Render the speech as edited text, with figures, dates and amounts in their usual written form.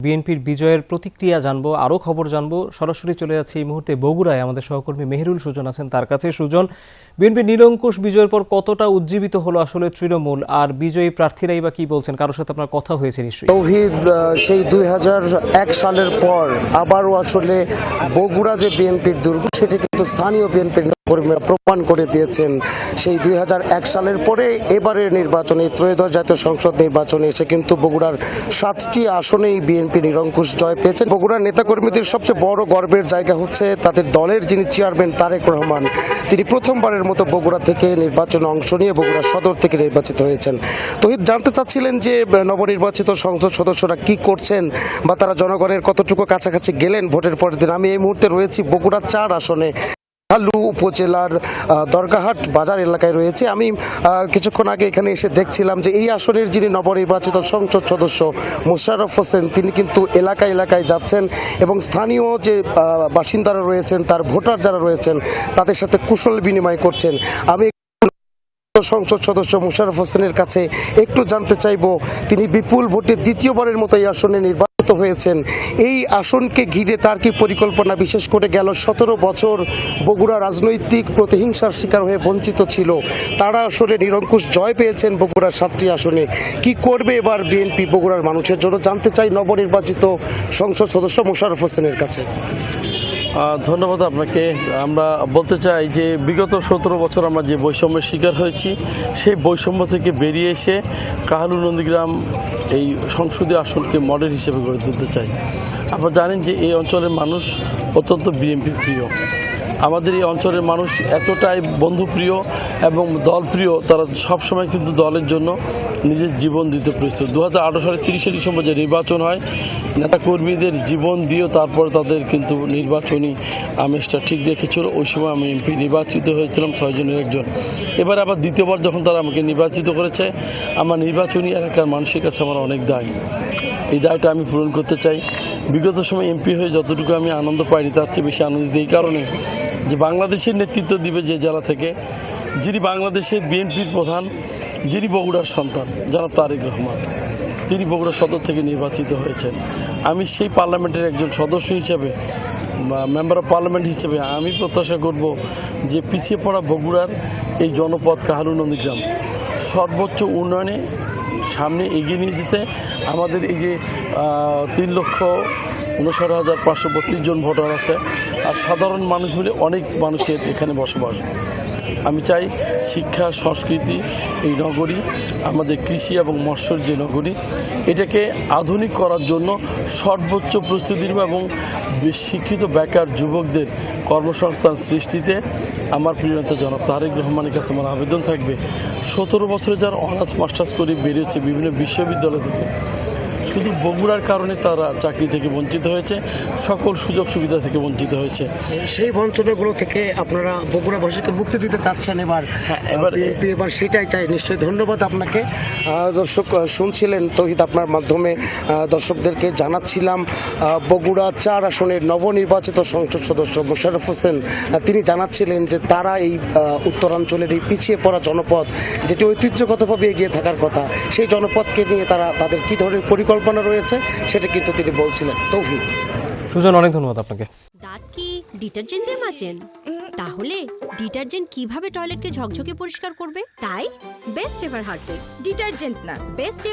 বিএনপির বিজয়ের প্রতিক্রিয়া জানবো, আরও খবর জানবো। সরাসরি চলে যাচ্ছে এই মুহূর্তে বগুড়ায়। আমাদের সহকর্মী মেহেরুল সুজন আছেন তার কাছে। সুজন, বিএনপির নিরঙ্কুশ বিজয়ের পর কতটা উজ্জীবিত হলো আসলে তৃণমূল, আর বিজয়ী প্রার্থীরাই বা কি বলছেন? কারোর সাথে আপনার কথা হয়েছে নিশ্চয়ই? তৌহিদ, সেই 2001 সালের পর আবারও আসলে বগুড়া যে বিএনপির দুর্গ, সেটি কিন্তু স্থানীয় বিএনপির কর্মীরা প্রমাণ করে দিয়েছেন। সেই 2001 সালের পরে এবারের নির্বাচনে, ত্রয়োদশ জাতীয় সংসদ নির্বাচনে এসে কিন্তু বগুড়ার 7টি আসনেই বিএনপি নিরঙ্কুশ জয় পেয়েছেন। বগুড়ার নেতাকর্মীদের সবচেয়ে বড় গর্বের জায়গা হচ্ছে তাদের দলের যিনি চেয়ারম্যান তারেক রহমান, তিনি প্রথমবারের মতো বগুড়া থেকে নির্বাচনে অংশ নিয়ে বগুড়া সদর থেকে নির্বাচিত হয়েছেন। তৌহিদ, জানতে চাচ্ছিলেন যে নবনির্বাচিত সংসদ সদস্যরা কি করছেন বা তারা জনগণের কতটুকু কাছাকাছি গেলেন ভোটের পরের দিন। আমি এই মুহূর্তে রয়েছি বগুড়া 4 আসনে কাহালু উপজেলার দরগাহাট বাজার এলাকায় রয়েছে। আমি কিছুক্ষণ আগে এখানে এসে দেখছিলাম যে এই আসনের যিনি নবনির্বাচিত সংসদ সদস্য মোশাররফ হোসেন, তিনি কিন্তু এলাকায় এলাকায় যাচ্ছেন এবং স্থানীয় যে বাসিন্দারা রয়েছেন, তার ভোটার যারা রয়েছেন, তাদের সাথে কুশল বিনিময় করছেন। আমি সংসদ সদস্য মোশাররফ হোসেনের কাছে একটু জানতে চাইব, তিনি বিপুল ভোটে দ্বিতীয়বারের মতো এই আসনে নির্বাচিত হয়েছেন। এই আসনকে ঘিরে তার কি পরিকল্পনা? বিশেষ করে গেল 17 বছর বগুড়া রাজনৈতিক প্রতিহিংসার শিকার হয়ে বঞ্চিত ছিল, তারা আসলে নিরঙ্কুশ জয় পেয়েছেন বগুড়ার 7টি আসনে। কি করবে এবার বিএনপি বগুড়ার মানুষের জন্য, জানতে চাই নবনির্বাচিত সংসদ সদস্য মোশাররফ হোসেনের কাছে। ধন্যবাদ আপনাকে। আমরা বলতে চাই যে বিগত 17 বছর আমরা যে বৈষম্যের শিকার হয়েছি, সেই বৈষম্য থেকে বেরিয়ে এসে কাহালু নন্দীগ্রাম এই সংসদীয় আসনকে মডেল হিসেবে গড়ে তুলতে চাই। আপনারা জানেন যে এই অঞ্চলের মানুষ অত্যন্ত বিএনপি প্রিয়। আমাদের এই অঞ্চলের মানুষ এতটাই বন্ধুপ্রিয় এবং দলপ্রিয়, তারা সবসময় কিন্তু দলের জন্য নিজের জীবন দিতে প্রস্তুত। 2018 সালের 30শে ডিসেম্বর যে নির্বাচন হয়, নেতাকর্মীদের জীবন দিয়েও তারপরে তাদের কিন্তু নির্বাচনী আমেজটা ঠিক রেখেছিল। ওই সময় আমি এমপি নির্বাচিত হয়েছিলাম 6 জনের একজন। এবার আবার দ্বিতীয়বার যখন তারা আমাকে নির্বাচিত করেছে, আমার নির্বাচনী এলাকার মানুষের কাছে আমার অনেক দায়। এই দায়টা আমি পূরণ করতে চাই। বিগত সময় এমপি হয়ে যতটুকু আমি আনন্দ পাইনি, তার চেয়ে বেশি আনন্দিত এই কারণে যে বাংলাদেশের নেতৃত্ব দিবে যে জেলা থেকে, যিনি বাংলাদেশের বিএনপির প্রধান, যিনি বগুড়ার সন্তান, জনাব তারেক রহমান, তিনি বগুড়া সদর থেকে নির্বাচিত হয়েছেন। আমি সেই পার্লামেন্টের একজন সদস্য হিসেবে, মেম্বার অফ পার্লামেন্ট হিসেবে আমি প্রত্যাশা করব যে পিছিয়ে পড়া বগুড়ার এই জনপদ কাহালু নন্দীগ্রাম সর্বোচ্চ উন্নয়নে সামনে এগিয়ে নিয়ে যেতে। আমাদের এই যে 3,59,532 জন ভোটার আছে, আর সাধারণ মানুষ মিলে অনেক মানুষের এখানে বসবাস। আমি চাই শিক্ষা সংস্কৃতি এই নগরী, আমাদের কৃষি এবং মৎস্যর যে নগরী, এটাকে আধুনিক করার জন্য সর্বোচ্চ প্রস্তুতি নেব এবং শিক্ষিত বেকার যুবকদের কর্মসংস্থান সৃষ্টিতে আমার প্রিয় নেতা জনাব তারেক রহমানের কাছে আমার আবেদন থাকবে। 17 বছরে যারা অনার্স মাস্টার্স করে বেরিয়েছে বিভিন্ন বিশ্ববিদ্যালয় থেকে, শুধু বগুড়ার কারণে তারা চাকরি থেকে বঞ্চিত হয়েছে, সকল সুযোগ সুবিধা থেকে বঞ্চিত হয়েছে। সেই বঞ্চনাগুলো থেকে আপনারা বগুড়াবাসীকে মুক্তি দিতে চাচ্ছেন এবার। এবার সেটাই চাই নিশ্চয়ই। ধন্যবাদ আপনাকে। দর্শক শুনছিলেন তৌহিদ, আপনার মাধ্যমে দর্শকদেরকে জানাচ্ছিলাম বগুড়া 4 আসনের নবনির্বাচিত সংসদ সদস্য মোশাররফ হোসেন, তিনি জানাচ্ছিলেন যে তারা এই উত্তরাঞ্চলের এই পিছিয়ে পড়া জনপদ, যেটি ঐতিহ্যগতভাবে এগিয়ে থাকার কথা, সেই জনপদকে নিয়ে তাদের কী ধরনের পরিকল্পনা রয়েছে সেটা কিন্তু তিনি বলছিলেন। তৌহিদ, সুজন, অনেক ধন্যবাদ আপনাকে। দাঁত কি ডিটারজেন্ট দিয়ে মাজেন? তাহলে ডিটারজেন্ট কিভাবে টয়লেটকে ঝকঝকে পরিষ্কার করবে? তাই বেস্ট এভার হারপিক ডিটারজেন্ট না, বেস্ট